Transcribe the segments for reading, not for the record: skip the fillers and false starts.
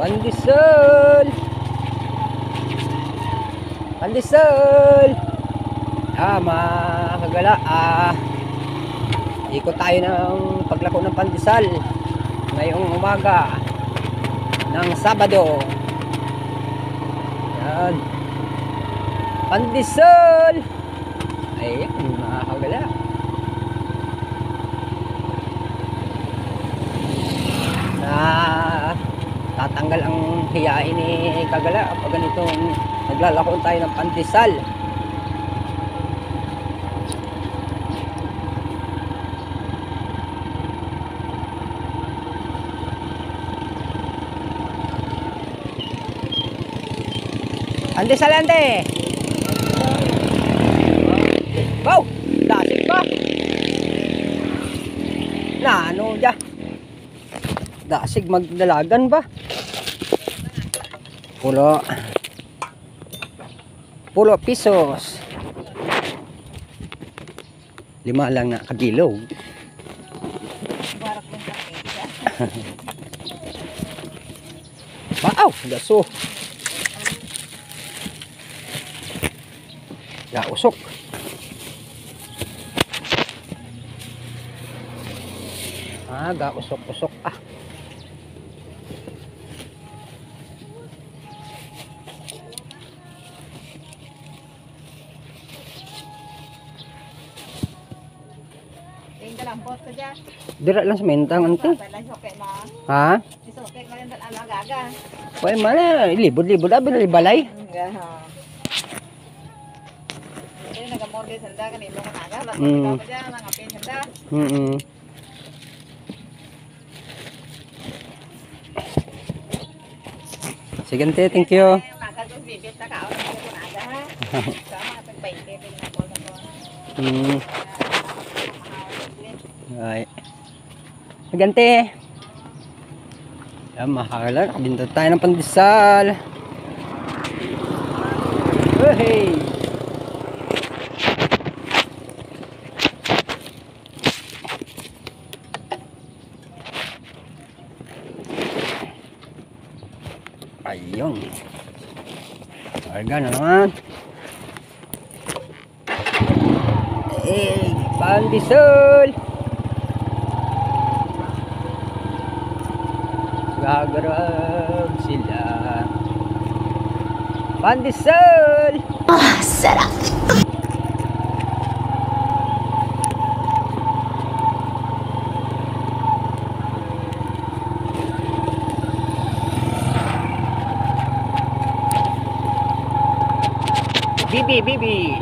Pandesal. Pandesal. Mga kagala, ikot tayo ng paglako ng pandesal ngayong umaga ng Sabado. Yan. Pandesal. Ayun, mga kagala. Tatanggal ang hiyain ni kagala pag ganitong naglalako tayo ng pandesal. Pandesal ante. Wow, dasig pa. Na ano dyan? Dasig magdalagan ba? Pulo pesos. 5 lang na kabilog. Wow, gaso. Gausok. Gausok-usok ah. Dira lang sa mentang ante. Ha? Wala mana libod-libod abi na balay. Sige ante, thank you. Ay. Gante. Yan, mahal. Kabinto tayo ng pandesal. Hey. Ayun. Harga na naman. Hey, pandesal. Gagarag sila. Pandesal. Sarap. Bibi.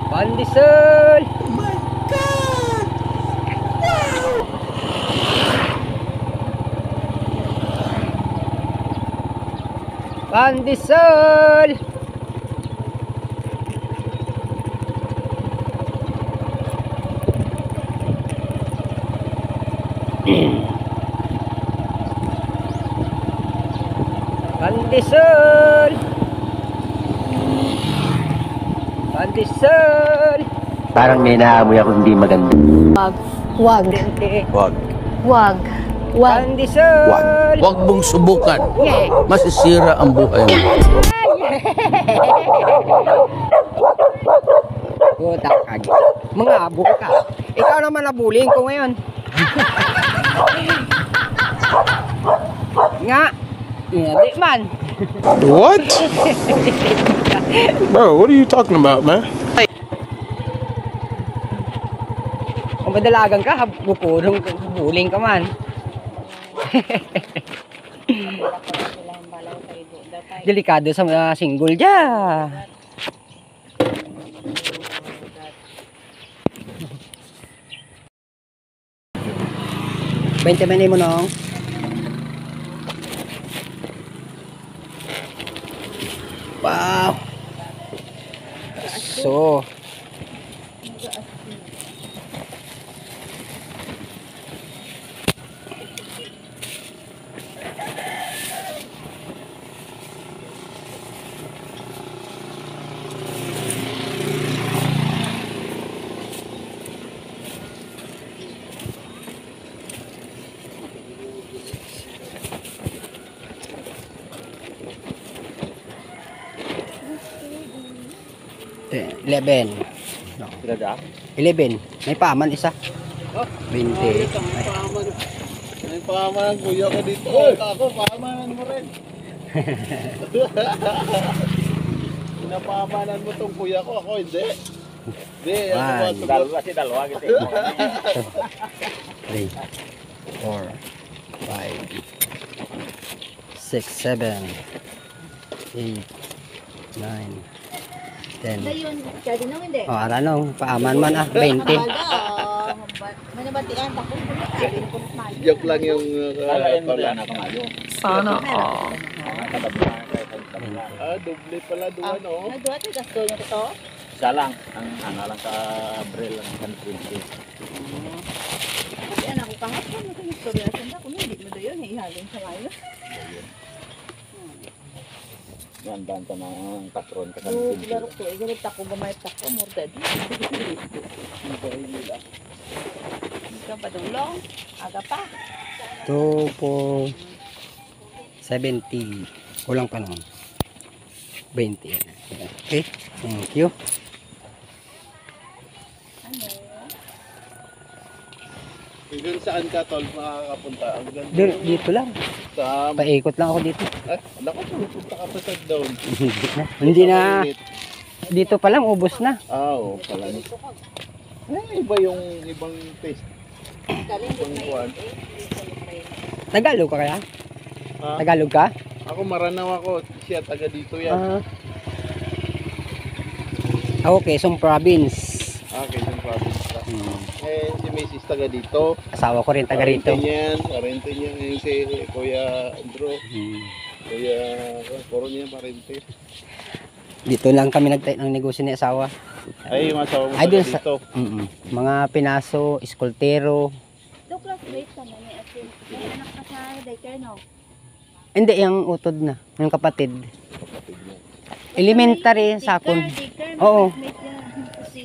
Pandesal. Oh my God. No. Pandesal. Pandesal. Pandesal. Parang may naamoy ako hindi maganda. Wag. Pandesal. Wag mong subukan. Yeah. Masisira ang buhay mo. Puta ka. Mga abo ka. Ikaw naman nabuling ko ngayon. Nga. Hindi man. What? Bro, what are you talking about, man? Kung madalagan ka, bukudong buling ka man. Delikado sa mga single dyan. Bente mo nong. Wow. So. 11. No. 11. May paman isa. 20. Ay. May pamanan kuya ko dito. Ako, pamanan mo rin. Pinapamanan mo tong kuya ko. Ako, hindi. Hindi, One. dalawa gitu. 3, 4, 5, 6, 7, 8, 9, 10. Ayun, jadi nang hindi. Oh, aranong, paaman man 20. Manabatian ako kung sabi ko mas Joke lang yung Sana doble pala doon, no? Nagduwa tayo gasto niya ko to. Isa lang, ang ano lang sa Abril lang sa 20. Kasi anak ko kahapon na kung istorya sa ko hindi mo dayon ihalin sa mayo. Yan, banta ng katron ka sa So, 20. laro ko, igalit ako gamay ako more dead. Ikaw pa dulong, aga pa. 2 po 70. Kulang pa naman. 20. Okay. Thank you. Ano? Hanggang saan ka, tol, makakapunta? Hanggang Dito lang. sa... Paikot lang ako dito. Ay, naku, pupunta ka pa sa down. Hindi na. Dito pa lang, ubos na. Oo, pala. Iba yung ibang taste. Ibang kuwan. Tagalog ka kaya? Ha? Tagalog ka? Ako, Maranao ako. Siya, taga dito yan. Ako, Quezon Province. Quezon Province ka. Eh, si Mrs. taga dito. Asawa ko rin taga rito. Parente niya. Yung si Kuya Andrew. Kuya, puro niya parente. Dito lang kami nagtayo ng negosyo ni asawa. Ay, yung asawa mo Ay, taga dun sa- dito. Mga pinaso, eskultero. Do classmate ka na ni Asin. May anak ka sa daycare no? Hindi, yung utod na. Yung kapatid. Elementary, sakon. Daycare, Oo. classmate niya.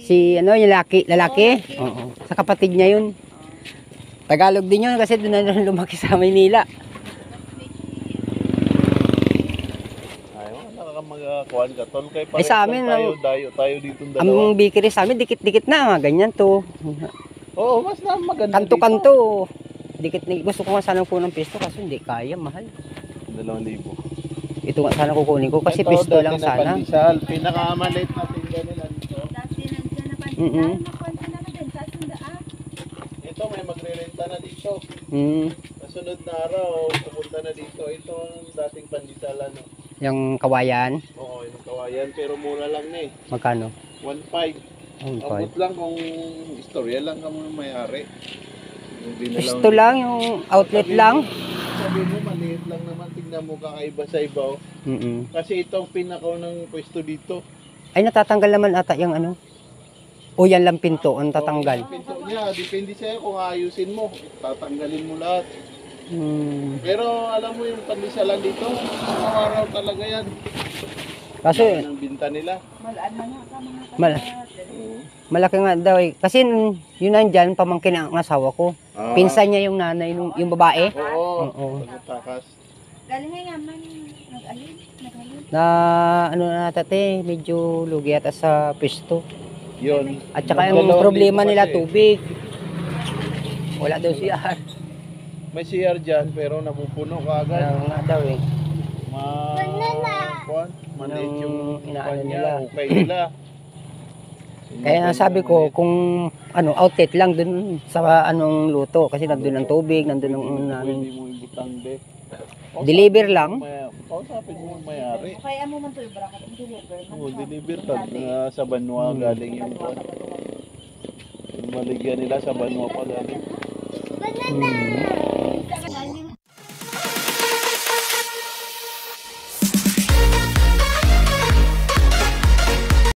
Si ano, yung lalaki? lalaki. Oo. Sa kapatid niya yun. Tagalog din yun kasi doon na rin lumaki sa Maynila. Ay, nakakamakuhan ka, tol. Kay Ay, sa amin, tayo dito dalawa. Ang bakery sa amin, dikit-dikit na. Ganyan to. Oo, mas na maganda Kanto-kanto. Dikit na. Gusto ko nga sana po ng pisto kasi hindi kaya, mahal. 2,000. Ito nga sana kukunin ko kasi Ito, pisto dati lang na sana. pandesal. Pinakamalit na tinda nila dito. Dati nandiyan na pa. Mm-mm. Makwento na ka din sa sundaan. Ito, may magrerenta na dito. Mm, Kasunod na araw, pupunta na dito. Ito ang dating pandisalan. No? yung kawayan, Oo, yung kawayan. Pero mura lang na eh. magkano? 1.5. Oh, Abot lang kung istorya lang ka muna may-ari. pisto lang, yung outlet lang. Sabi mo, maliit lang naman. Tingnan mo, kakaiba sa iba. Oh. Mm-mm. Kasi ito ang pinakaw ng pwesto dito. Ay, natatanggal naman ata yung ano. O yan lang pinto, ang Ang tatanggal. pinto niya, depende sa'yo kung ayusin mo. Tatanggalin mo lahat. Hmm. Pero alam mo yung pandisalan dito, araw-araw talaga yan. Kasi Yan ang binta nila. Malaan man nga ka mga Mal- malaki nga daw eh. Kasi yun nandyan, pamangkin ang asawa ko. Ah. Pinsan niya yung nanay, yung babae. Oo. Oo. Takas. Galing nga man nag-alin. Na ano na tate, medyo lugi ata sa pisto. Yun. At saka yung Dalawang problema libo nila kasi. tubig. Wala daw siya. May CR dyan, pero napupuno ka agad. Kaya nga daw eh. Maliit yung inaano kanya, nila. okay nila. Kaya nga sabi ko, kung ano, outlet lang dun sa anong luto. Kasi nandun ang tubig, nandun ang namin. Pwede mo ibutang de. Deliver lang. Pausapin mo ang may-ari. Kaya mo man to yung bracket ang deliver. Oo, deliver ka. Sa Banwa galing yung yung maligyan nila sa Banwa pa galing. Hmm.